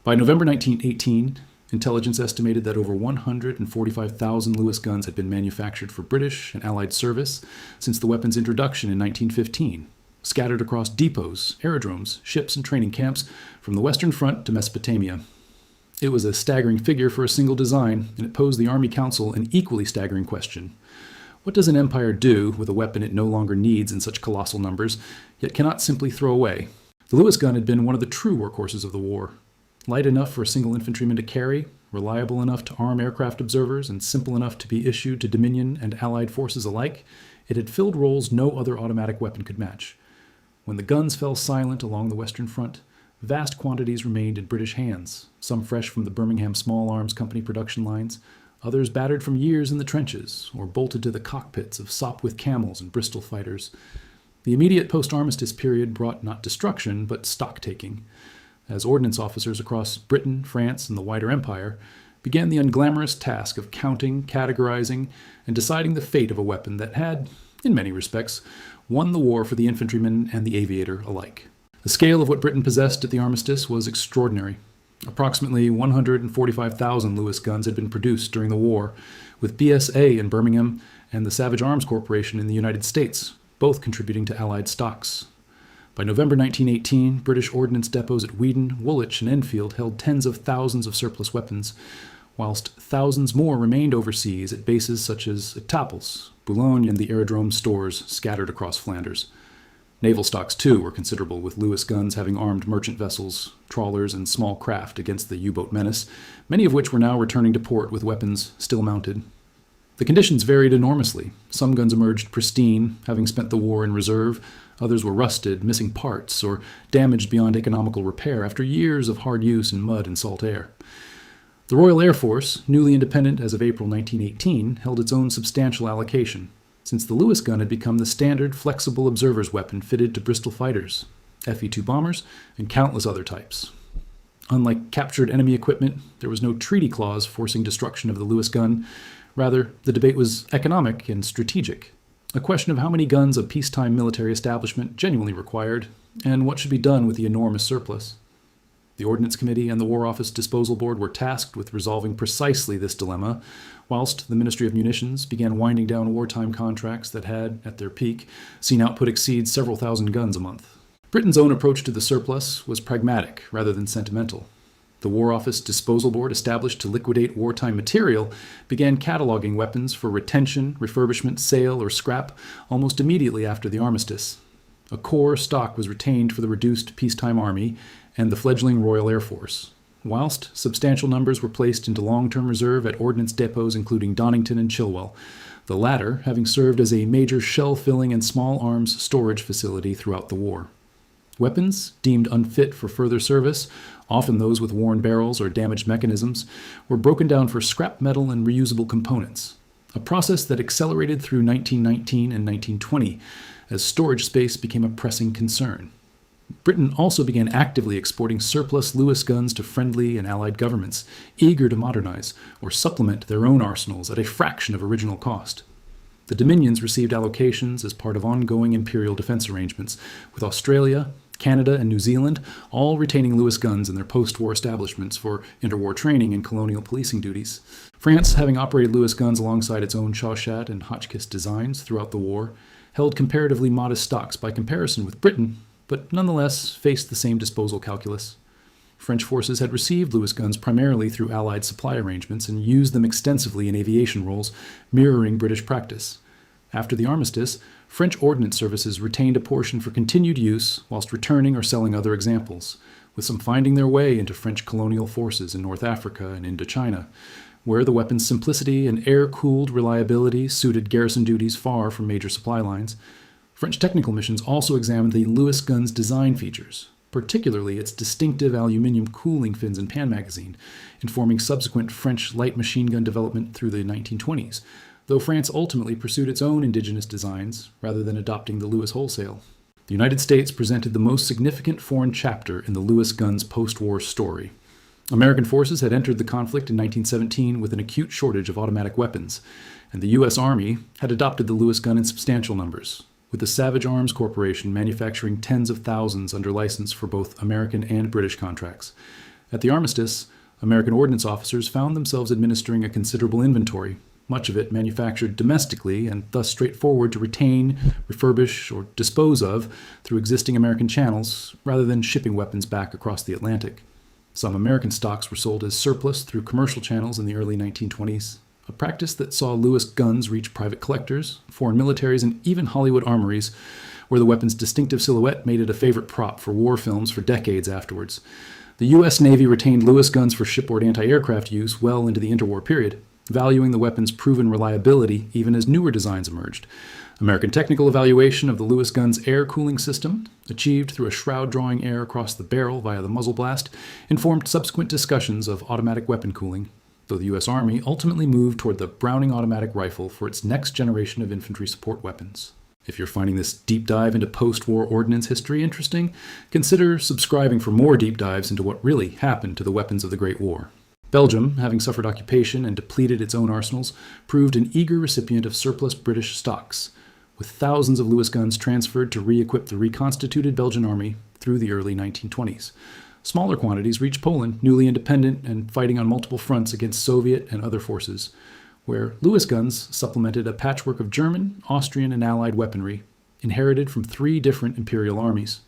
By November 1918, intelligence estimated that over 145,000 Lewis guns had been manufactured for British and Allied service since the weapon's introduction in 1915, scattered across depots, aerodromes, ships, and training camps from the Western Front to Mesopotamia. It was a staggering figure for a single design, and it posed the Army Council an equally staggering question. What does an empire do with a weapon it no longer needs in such colossal numbers, yet cannot simply throw away? The Lewis gun had been one of the true workhorses of the war. Light enough for a single infantryman to carry, reliable enough to arm aircraft observers, and simple enough to be issued to Dominion and Allied forces alike, it had filled roles no other automatic weapon could match. When the guns fell silent along the Western Front, vast quantities remained in British hands, some fresh from the Birmingham Small Arms Company production lines, others battered from years in the trenches, or bolted to the cockpits of Sopwith Camels and Bristol fighters. The immediate post-armistice period brought not destruction, but stock-taking, as ordnance officers across Britain, France, and the wider empire began the unglamorous task of counting, categorizing, and deciding the fate of a weapon that had, in many respects, won the war for the infantryman and the aviator alike. The scale of what Britain possessed at the armistice was extraordinary. Approximately 145,000 Lewis guns had been produced during the war, with BSA in Birmingham and the Savage Arms Corporation in the United States, both contributing to Allied stocks. By November 1918, British ordnance depots at Weedon, Woolwich, and Enfield held tens of thousands of surplus weapons, whilst thousands more remained overseas at bases such as at Taples, Boulogne, and the aerodrome stores scattered across Flanders. Naval stocks, too, were considerable, with Lewis guns having armed merchant vessels, trawlers, and small craft against the U-boat menace, many of which were now returning to port with weapons still mounted. The conditions varied enormously. Some guns emerged pristine, having spent the war in reserve. Others were rusted, missing parts, or damaged beyond economical repair after years of hard use in mud and salt air. The Royal Air Force, newly independent as of April 1918, held its own substantial allocation, since the Lewis gun had become the standard flexible observer's weapon fitted to Bristol fighters, FE-2 bombers, and countless other types. Unlike captured enemy equipment, there was no treaty clause forcing destruction of the Lewis gun. Rather, the debate was economic and strategic, a question of how many guns a peacetime military establishment genuinely required, and what should be done with the enormous surplus. The Ordnance Committee and the War Office Disposal Board were tasked with resolving precisely this dilemma, whilst the Ministry of Munitions began winding down wartime contracts that had, at their peak, seen output exceed several thousand guns a month. Britain's own approach to the surplus was pragmatic rather than sentimental. The War Office Disposal Board, established to liquidate wartime material, began cataloging weapons for retention, refurbishment, sale, or scrap almost immediately after the armistice. A core stock was retained for the reduced peacetime army and the fledgling Royal Air Force, whilst substantial numbers were placed into long-term reserve at ordnance depots including Donington and Chilwell, the latter having served as a major shell-filling and small arms storage facility throughout the war. Weapons, deemed unfit for further service, often those with worn barrels or damaged mechanisms, were broken down for scrap metal and reusable components, a process that accelerated through 1919 and 1920 as storage space became a pressing concern. Britain also began actively exporting surplus Lewis guns to friendly and allied governments, eager to modernize or supplement their own arsenals at a fraction of original cost. The Dominions received allocations as part of ongoing imperial defense arrangements, with Australia, Canada, and New Zealand all retaining Lewis guns in their post-war establishments for interwar training and colonial policing duties. France, having operated Lewis guns alongside its own Chauchat and Hotchkiss designs throughout the war, held comparatively modest stocks by comparison with Britain, but nonetheless faced the same disposal calculus. French forces had received Lewis guns primarily through Allied supply arrangements and used them extensively in aviation roles, mirroring British practice. After the armistice, French ordnance services retained a portion for continued use whilst returning or selling other examples, with some finding their way into French colonial forces in North Africa and Indochina, where the weapon's simplicity and air-cooled reliability suited garrison duties far from major supply lines. French technical missions also examined the Lewis gun's design features, particularly its distinctive aluminium cooling fins and pan magazine, informing subsequent French light machine gun development through the 1920s, though France ultimately pursued its own indigenous designs rather than adopting the Lewis wholesale. The United States presented the most significant foreign chapter in the Lewis gun's post-war story. American forces had entered the conflict in 1917 with an acute shortage of automatic weapons, and the U.S. Army had adopted the Lewis gun in substantial numbers, with the Savage Arms Corporation manufacturing tens of thousands under license for both American and British contracts. At the armistice, American ordnance officers found themselves administering a considerable inventory, much of it manufactured domestically and thus straightforward to retain, refurbish, or dispose of through existing American channels, rather than shipping weapons back across the Atlantic. Some American stocks were sold as surplus through commercial channels in the early 1920s, a practice that saw Lewis guns reach private collectors, foreign militaries, and even Hollywood armories, where the weapon's distinctive silhouette made it a favorite prop for war films for decades afterwards. The U.S. Navy retained Lewis guns for shipboard anti-aircraft use well into the interwar period, valuing the weapon's proven reliability even as newer designs emerged. American technical evaluation of the Lewis gun's air cooling system, achieved through a shroud drawing air across the barrel via the muzzle blast, informed subsequent discussions of automatic weapon cooling, though the U.S. Army ultimately moved toward the Browning automatic rifle for its next generation of infantry support weapons. If you're finding this deep dive into post-war ordnance history interesting, consider subscribing for more deep dives into what really happened to the weapons of the Great War. Belgium, having suffered occupation and depleted its own arsenals, proved an eager recipient of surplus British stocks, with thousands of Lewis guns transferred to re-equip the reconstituted Belgian army through the early 1920s. Smaller quantities reached Poland, newly independent and fighting on multiple fronts against Soviet and other forces, where Lewis guns supplemented a patchwork of German, Austrian, and Allied weaponry, inherited from 3 different imperial armies.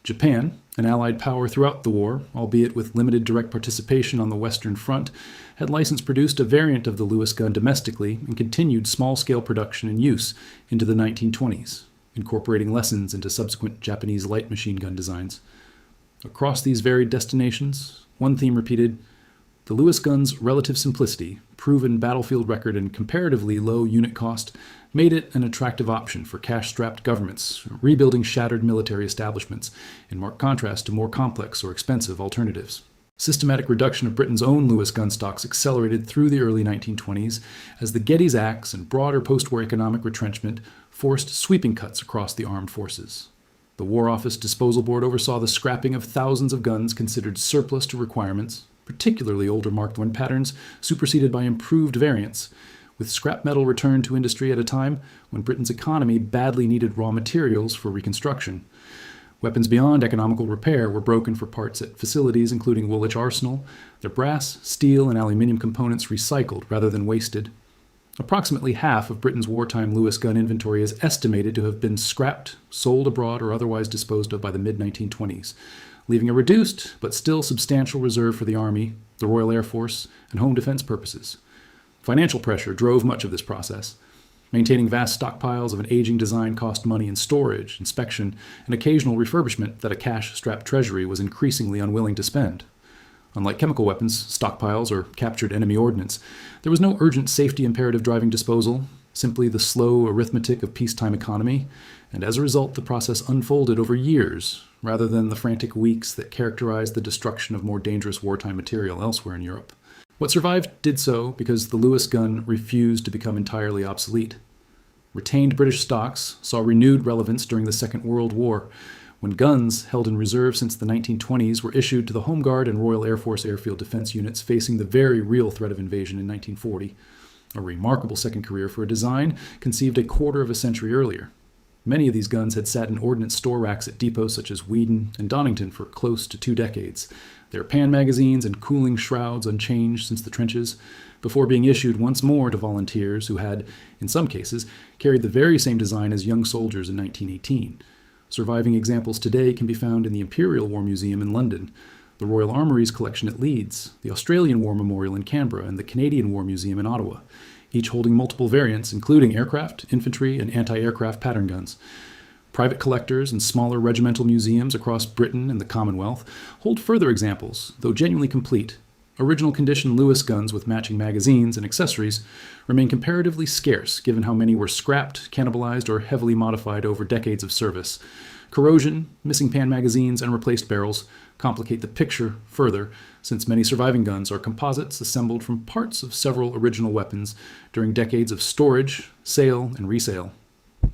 Japan, an Allied power throughout the war, albeit with limited direct participation on the Western Front, had license-produced a variant of the Lewis gun domestically and continued small-scale production and use into the 1920s, incorporating lessons into subsequent Japanese light machine gun designs. Across these varied destinations, one theme repeated: the Lewis gun's relative simplicity, proven battlefield record, and comparatively low unit cost made it an attractive option for cash-strapped governments rebuilding shattered military establishments, in marked contrast to more complex or expensive alternatives. Systematic reduction of Britain's own Lewis gun stocks accelerated through the early 1920s as the Geddes Acts and broader post-war economic retrenchment forced sweeping cuts across the armed forces. The War Office Disposal Board oversaw the scrapping of thousands of guns considered surplus to requirements, particularly older Mark I patterns, superseded by improved variants, with scrap metal returned to industry at a time when Britain's economy badly needed raw materials for reconstruction. Weapons beyond economical repair were broken for parts at facilities including Woolwich Arsenal, their brass, steel, and aluminium components recycled rather than wasted. Approximately half of Britain's wartime Lewis gun inventory is estimated to have been scrapped, sold abroad, or otherwise disposed of by the mid-1920s, leaving a reduced but still substantial reserve for the Army, the Royal Air Force, and home defense purposes. Financial pressure drove much of this process. Maintaining vast stockpiles of an aging design cost money in storage, inspection, and occasional refurbishment that a cash-strapped treasury was increasingly unwilling to spend. Unlike chemical weapons, stockpiles, or captured enemy ordnance, there was no urgent safety imperative driving disposal, simply the slow arithmetic of peacetime economy, and as a result the process unfolded over years, rather than the frantic weeks that characterized the destruction of more dangerous wartime material elsewhere in Europe. What survived did so because the Lewis gun refused to become entirely obsolete. Retained British stocks saw renewed relevance during the Second World War, when guns held in reserve since the 1920s were issued to the Home Guard and Royal Air Force airfield defense units facing the very real threat of invasion in 1940, a remarkable second career for a design conceived a quarter of a century earlier. Many of these guns had sat in ordnance store racks at depots such as Weedon and Donington for close to 2 decades, their pan magazines and cooling shrouds unchanged since the trenches, before being issued once more to volunteers who had, in some cases, carried the very same design as young soldiers in 1918. Surviving examples today can be found in the Imperial War Museum in London, the Royal Armouries collection at Leeds, the Australian War Memorial in Canberra, and the Canadian War Museum in Ottawa, each holding multiple variants, including aircraft, infantry, and anti-aircraft pattern guns. Private collectors and smaller regimental museums across Britain and the Commonwealth hold further examples, though genuinely complete. Original condition Lewis guns with matching magazines and accessories remain comparatively scarce given how many were scrapped, cannibalized, or heavily modified over decades of service. Corrosion, missing pan magazines, and replaced barrels complicate the picture further, since many surviving guns are composites assembled from parts of several original weapons during decades of storage, sale, and resale.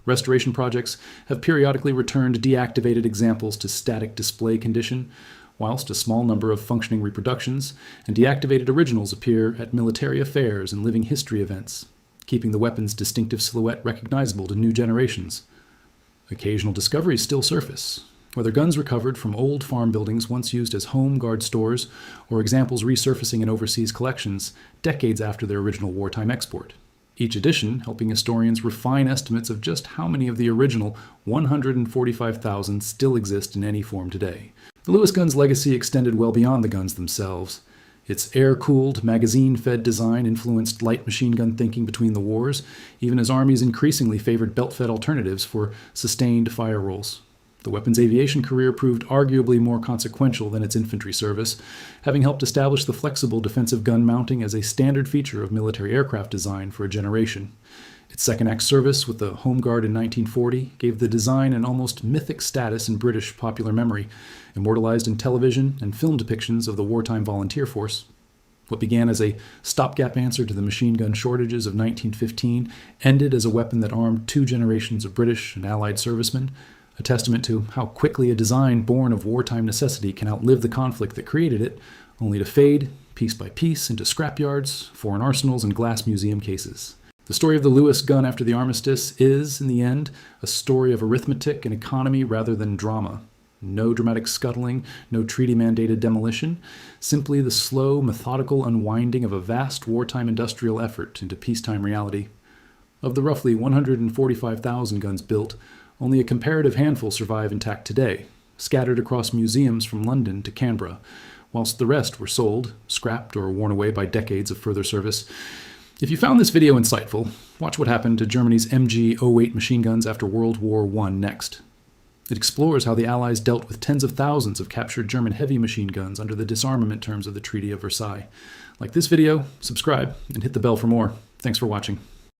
Restoration projects have periodically returned deactivated examples to static display condition, whilst a small number of functioning reproductions and deactivated originals appear at military affairs and living history events, keeping the weapon's distinctive silhouette recognizable to new generations. Occasional discoveries still surface. whether guns recovered from old farm buildings once used as home guard stores or examples resurfacing in overseas collections decades after their original wartime export. Each edition helping historians refine estimates of just how many of the original 145,000 still exist in any form today. The Lewis gun's legacy extended well beyond the guns themselves. Its air-cooled, magazine-fed design influenced light machine gun thinking between the wars, even as armies increasingly favored belt-fed alternatives for sustained fire roles. The weapon's aviation career proved arguably more consequential than its infantry service, having helped establish the flexible defensive gun mounting as a standard feature of military aircraft design for a generation. Its second-act service with the Home Guard in 1940 gave the design an almost mythic status in British popular memory, immortalized in television and film depictions of the wartime volunteer force. What began as a stopgap answer to the machine gun shortages of 1915 ended as a weapon that armed two generations of British and Allied servicemen, a testament to how quickly a design born of wartime necessity can outlive the conflict that created it, only to fade, piece by piece, into scrapyards, foreign arsenals, and glass museum cases. The story of the Lewis gun after the armistice is, in the end, a story of arithmetic and economy rather than drama. No dramatic scuttling, no treaty-mandated demolition, simply the slow, methodical unwinding of a vast wartime industrial effort into peacetime reality. Of the roughly 145,000 guns built, only a comparative handful survive intact today, scattered across museums from London to Canberra, whilst the rest were sold, scrapped, or worn away by decades of further service. If you found this video insightful, watch what happened to Germany's MG-08 machine guns after World War I next. It explores how the Allies dealt with tens of thousands of captured German heavy machine guns under the disarmament terms of the Treaty of Versailles. Like this video, subscribe, and hit the bell for more. Thanks for watching.